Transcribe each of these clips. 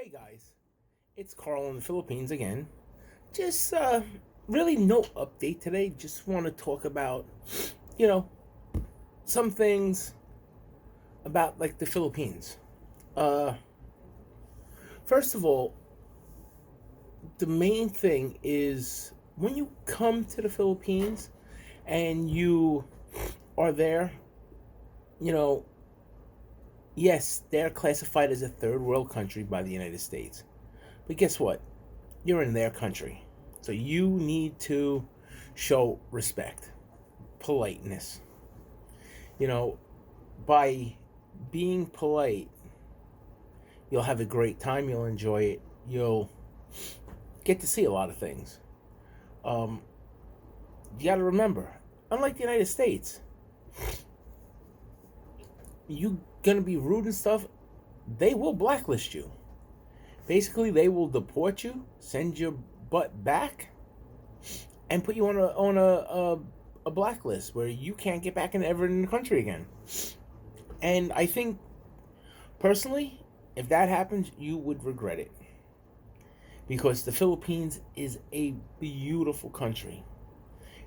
Hey guys, it's Carl in the Philippines again. Just really no update today. Just want to talk about, you know, some things about like the Philippines. Uh First of all, the main thing is when you come to the Philippines and you are there, you know, yes, they're classified as a third world country by the United States. But guess what? You're in their country. So you need to show respect, politeness. You know, by being polite, you'll have a great time, you'll enjoy it, you'll get to see a lot of things. Um, you got to remember, unlike the United States, you gonna be rude and stuff, they will blacklist you. Basically, they will deport you, send your butt back, and put you on a blacklist where you can't get back in ever in the country again. And I think personally, if that happens, you would regret it because the Philippines is a beautiful country.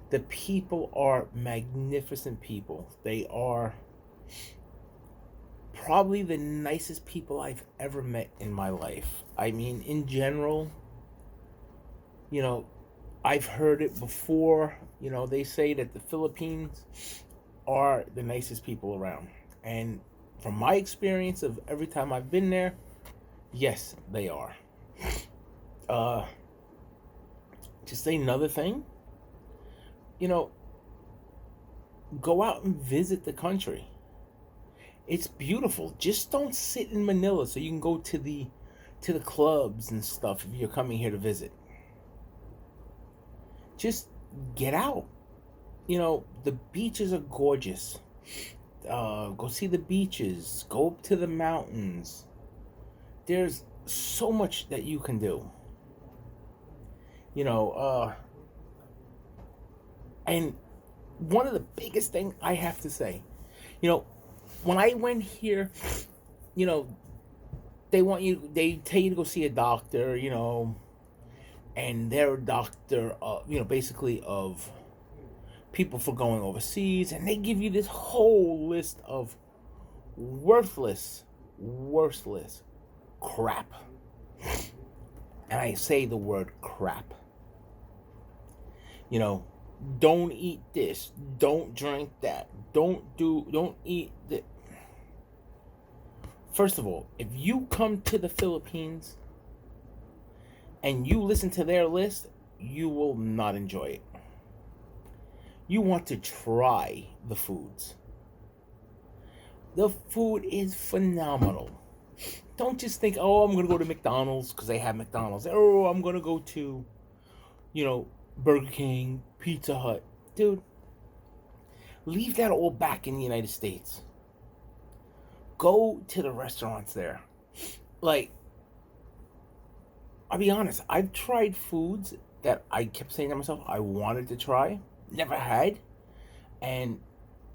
The people are magnificent people. They are probably the nicest people I've ever met in my life. I mean, in general, you know, I've heard it before. You know, they say that the Philippines are the nicest people around. And from my experience of every time I've been there, yes, they are. Uh, just another thing, you know, go out and visit the country. It's beautiful. Just don't sit in Manila so you can go to the clubs and stuff if you're coming here to visit. Just get out. You know, the beaches are gorgeous. Go see the beaches. Go up to the mountains. There's so much that you can do. You know, and one of the biggest thing I have to say, you know, when I went here, you know, they tell you to go see a doctor, you know, and they're a doctor, you know, basically of people for going overseas, and they give you this whole list of worthless crap. And I say the word crap. You know, don't eat this, don't drink that, don't eat that. First of all, if you come to the Philippines and you listen to their list, you will not enjoy it. You want to try the foods. The food is phenomenal. Don't just think, oh, I'm going to go to McDonald's because they have McDonald's. Oh, I'm going to go to, you know, Burger King, Pizza Hut. Dude, leave that all back in the United States. Go to the restaurants there. Like, I'll be honest, I've tried foods that I kept saying to myself I wanted to try, never had. And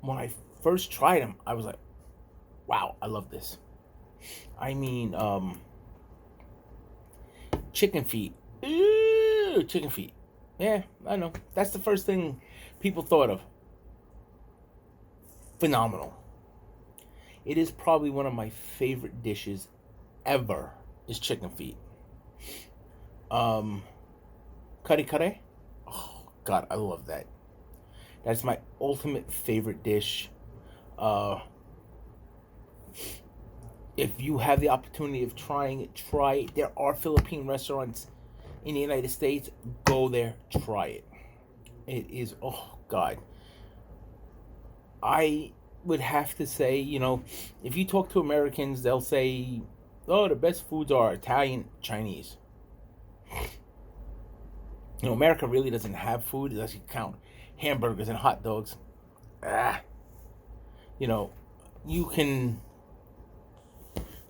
when I first tried them, I was like, wow, I love this. I mean, chicken feet. Ew, chicken feet. Yeah, I know. That's the first thing people thought of. Phenomenal. It is probably one of my favorite dishes ever is chicken feet. Um, Kare kare. Oh, God, I love that. That's my ultimate favorite dish. Uh, if you have the opportunity of trying it, try it. There are Philippine restaurants in the United States. Go there, try it. It is, oh, God. I would have to say, you know, if you talk to Americans, they'll say, oh, the best foods are Italian, Chinese. You know, America really doesn't have food unless you count hamburgers and hot dogs. Ah, you know, you can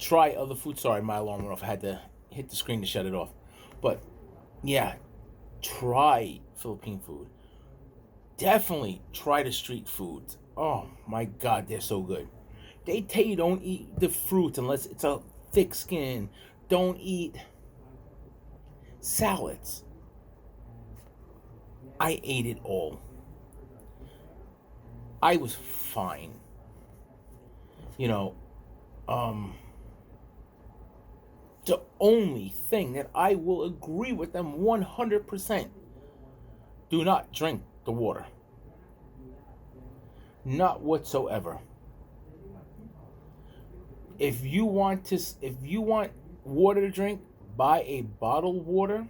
try other food. Sorry, my alarm went off. I had to hit the screen to shut it off. But yeah, try Philippine food. Definitely try the street foods. Oh my God, they're so good. They tell you don't eat the fruit unless it's a thick skin. Don't eat salads. I ate it all. I was fine. You know, um, the only thing that I will agree with them 100%, do not drink the water. Not whatsoever. If you want water to drink, buy a bottled water.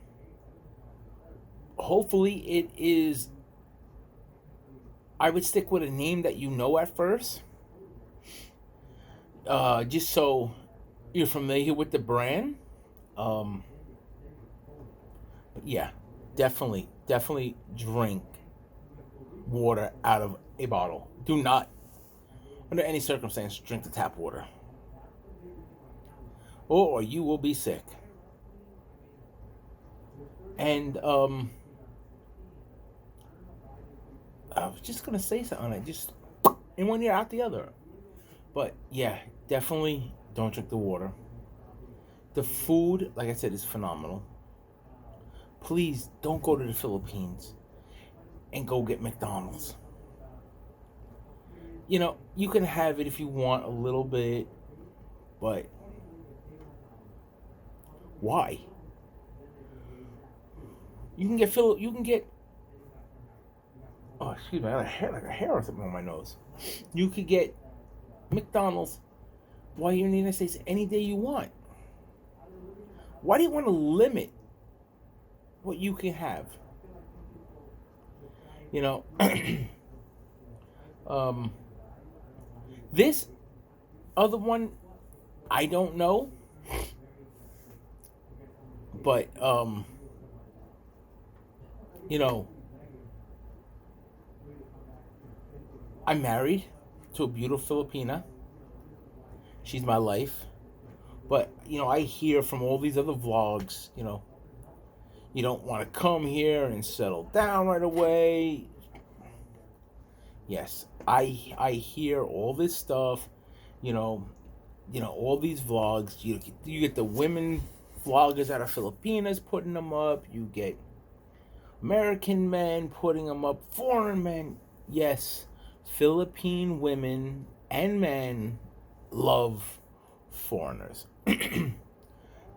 Hopefully it is, I would stick with a name that you know at first. Just so you're familiar with the brand. But yeah, definitely drink water out of a bottle. Do not, under any circumstance, drink the tap water, or you will be sick. And I was just gonna say something. I just in one ear out the other. But yeah, definitely don't drink the water. The food, like I said, is phenomenal. Please don't go to the Philippines and go get McDonald's. You know, you can have it if you want a little bit, but why? You can get oh, excuse me, I got a hair or something on my nose. You could get McDonald's while you're in the United States any day you want. Why do you want to limit what you can have? You know, this other one, I don't know, but you know, I'm married to a beautiful Filipina. She's my life. But, you know, I hear from all these other vlogs, you know, you don't want to come here and settle down right away. Yes, I hear all this stuff, you know, all these vlogs. You get the women vloggers out of Filipinas putting them up. You get American men putting them up, foreign men. Yes, Philippine women and men love foreigners.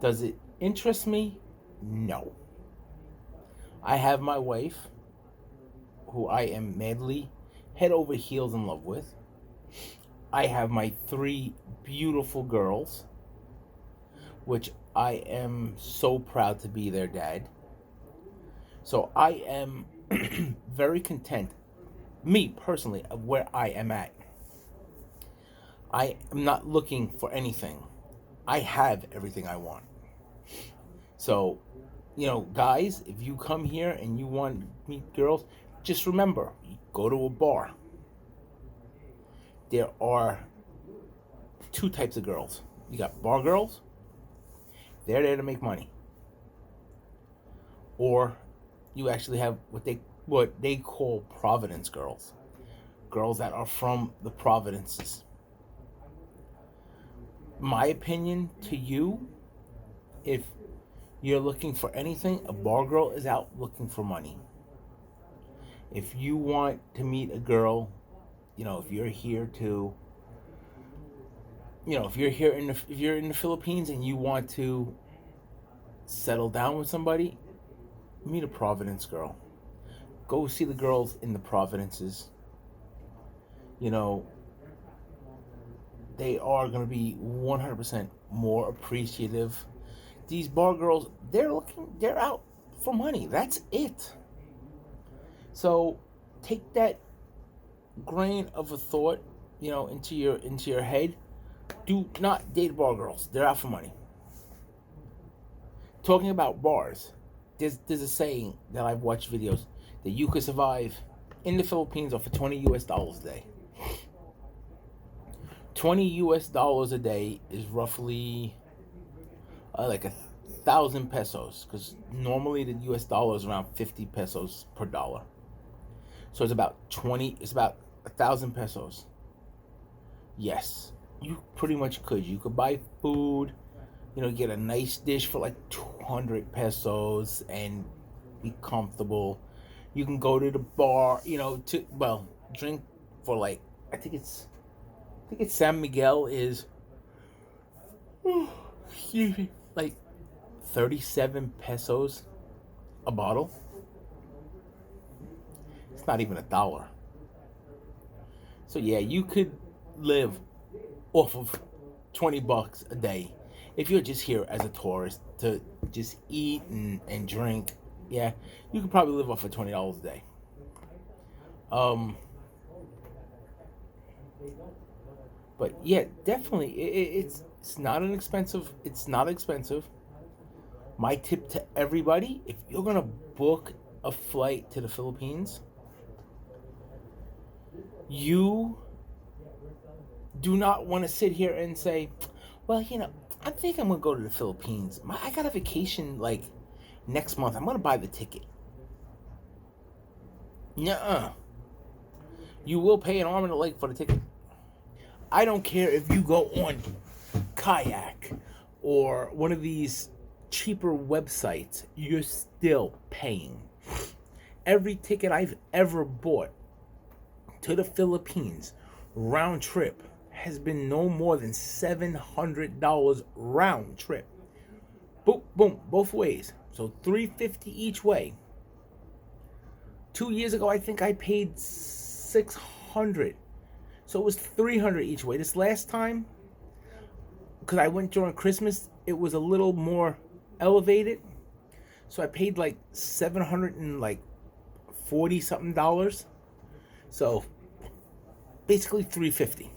Does it interest me? No. I have my wife, who I am madly, head over heels in love with. I have my 3 beautiful girls, which I am so proud to be their dad. So I am very content, me personally, of where I am at. I am not looking for anything. I have everything I want. So, you know, guys, if you come here and you want to meet girls, just remember, go to a bar. There are 2 types of girls. You got bar girls. They're there to make money. Or you actually have what they call Providence girls. Girls that are from the Providences. My opinion to you, if you're looking for anything, a bar girl is out looking for money. If you want to meet a girl, you know, if you're here to, you know, if you're in the Philippines and you want to settle down with somebody, meet a Providence girl. Go see the girls in the Providences. You know, they are going to be 100% more appreciative. These bar girls, they're out for money. That's it. So take that grain of a thought, you know, into your head. Do not date bar girls. They're out for money. Talking about bars, there's a saying that I've watched videos that you could survive in the Philippines off for $20 a day. $20 a day is roughly like 1,000 pesos, because normally the US dollar is around 50 pesos per dollar. So it's about 1,000 pesos. Yes, you pretty much could. You could buy food, Get a nice dish for like 200 pesos and be comfortable. You can go to the bar, drink for like I think it's San Miguel is excuse me, like 37 pesos a bottle. It's not even $1. So yeah, you could live off of $20 a day if you're just here as a tourist to just eat and drink. Yeah, you could probably live off of $20 a day. But yeah, definitely, it's not an expensive. It's not expensive. My tip to everybody: if you're gonna book a flight to the Philippines, you do not want to sit here and say, well, I think I'm going to go to the Philippines. I got a vacation like next month. I'm going to buy the ticket. Nuh-uh. You will pay an arm and a leg for the ticket. I don't care if you go on Kayak or one of these cheaper websites. You're still paying. Every ticket I've ever bought to the Philippines, round trip, has been no more than $700 round trip. Boom, boom, both ways. So $350 each way. 2 years ago, I think I paid $600. So it was $300 each way. This last time, because I went during Christmas, it was a little more elevated. So I paid like $740 something dollars. So basically $350.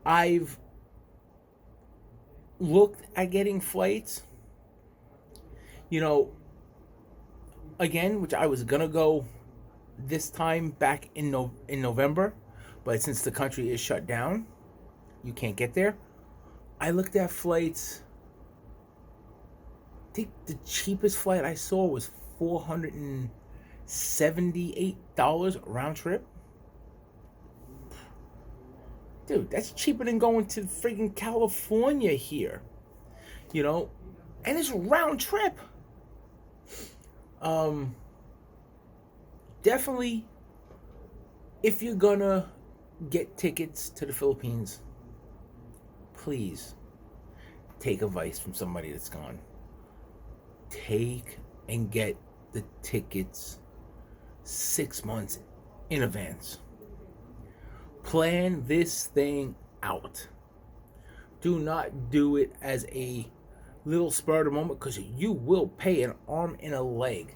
I've looked at getting flights, again, which I was gonna go this time back in November, but since the country is shut down, you can't get there. I looked at flights. I think the cheapest flight I saw was $478 round trip. Dude, that's cheaper than going to freaking California here. And it's a round trip. Definitely, if you're gonna get tickets to the Philippines, please take advice from somebody that's gone. Take and get the tickets 6 months in advance. Plan this thing out. Do not do it as a little spur of the moment, because you will pay an arm and a leg.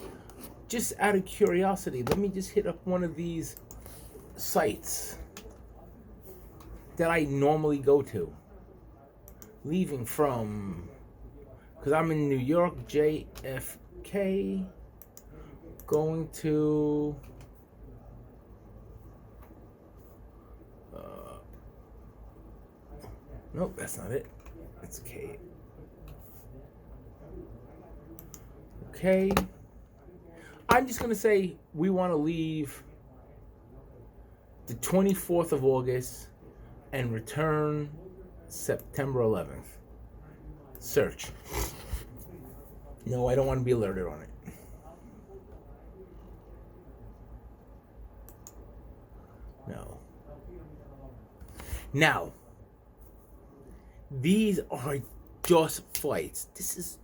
Just out of curiosity, let me just hit up one of these sites that I normally go to. Leaving from, because I'm in New York, JFK, going to nope, that's not it. It's K. Okay. I'm just going to say we want to leave the 24th of August and return September 11th. Search. No, I don't want to be alerted on it. No. Now, these are just flights. This is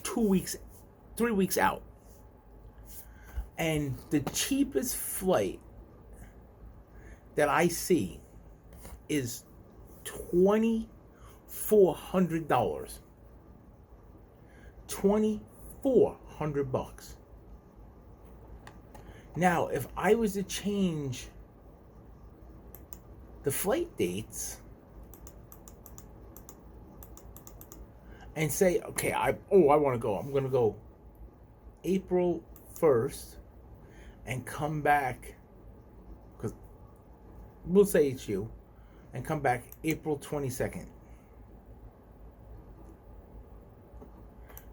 2 weeks, 3 weeks out. And the cheapest flight that I see is $2,400. $2,400. Now, if I was to change the flight dates and say, okay, I want to go. I'm going to go April 1st and come back, because we'll say it's you, and come back April 22nd.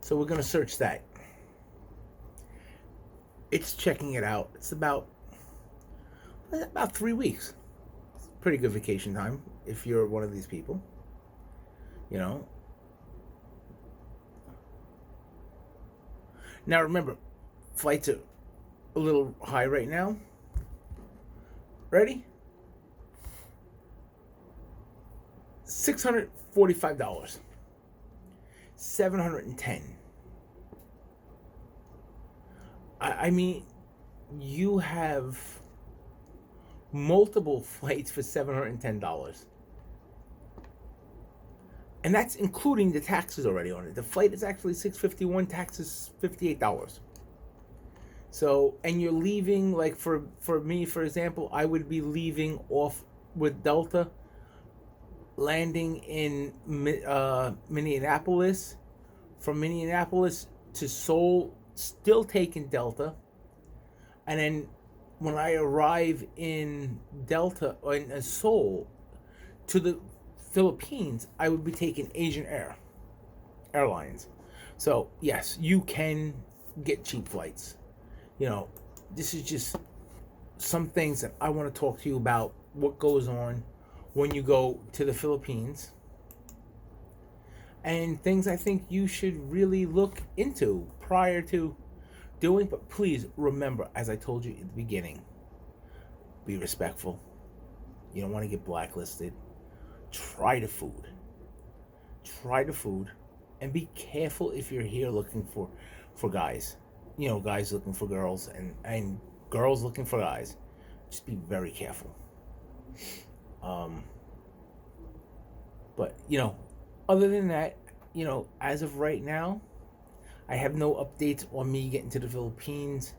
So we're going to search that. It's checking it out. It's about 3 weeks. It's pretty good vacation time if you're one of these people. Now remember, flights are a little high right now. Ready? $645. 710. I mean, you have multiple flights for $710. And that's including the taxes already on it. The flight is actually $651, taxes $58. So, and you're leaving, like for me, for example, I would be leaving off with Delta, landing in Minneapolis, from Minneapolis to Seoul, still taking Delta, and then when I arrive in Delta or in Seoul to the Philippines, I would be taking Asian Airlines. So yes, you can get cheap flights. You know, this is just some things that I want to talk to you about. What goes on when you go to the Philippines, and things I think you should really look into prior to doing. But please remember, as I told you at the beginning, be respectful. You don't want to get blacklisted. Try the food. And be careful if you're here looking for guys. You know, guys looking for girls, and girls looking for guys. Just be very careful. But, you know, other than that, you know, as of right now, I have no updates on me getting to the Philippines,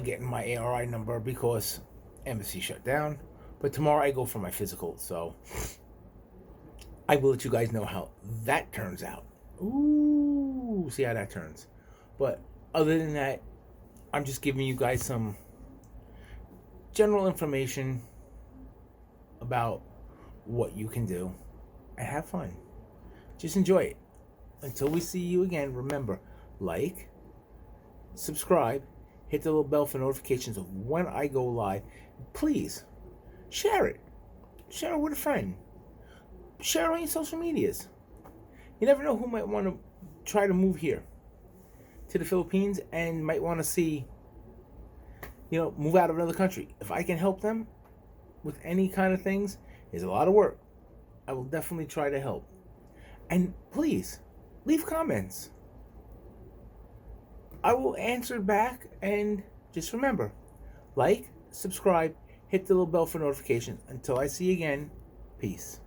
getting my ARI number, because embassy shut down. But tomorrow I go for my physical, so I will let you guys know how that turns out. Ooh, see how that turns. But other than that, I'm just giving you guys some general information about what you can do and have fun. Just enjoy it. Until we see you again, remember, like, subscribe, hit the little bell for notifications of when I go live. Please, share it. Share it with a friend. Share it on your social medias. You never know who might want to try to move here to the Philippines and might want to see, you know, move out of another country. If I can help them with any kind of things, it's a lot of work. I will definitely try to help. And please, leave comments. I will answer back, and just remember, like, subscribe, hit the little bell for notifications. Until I see you again, peace.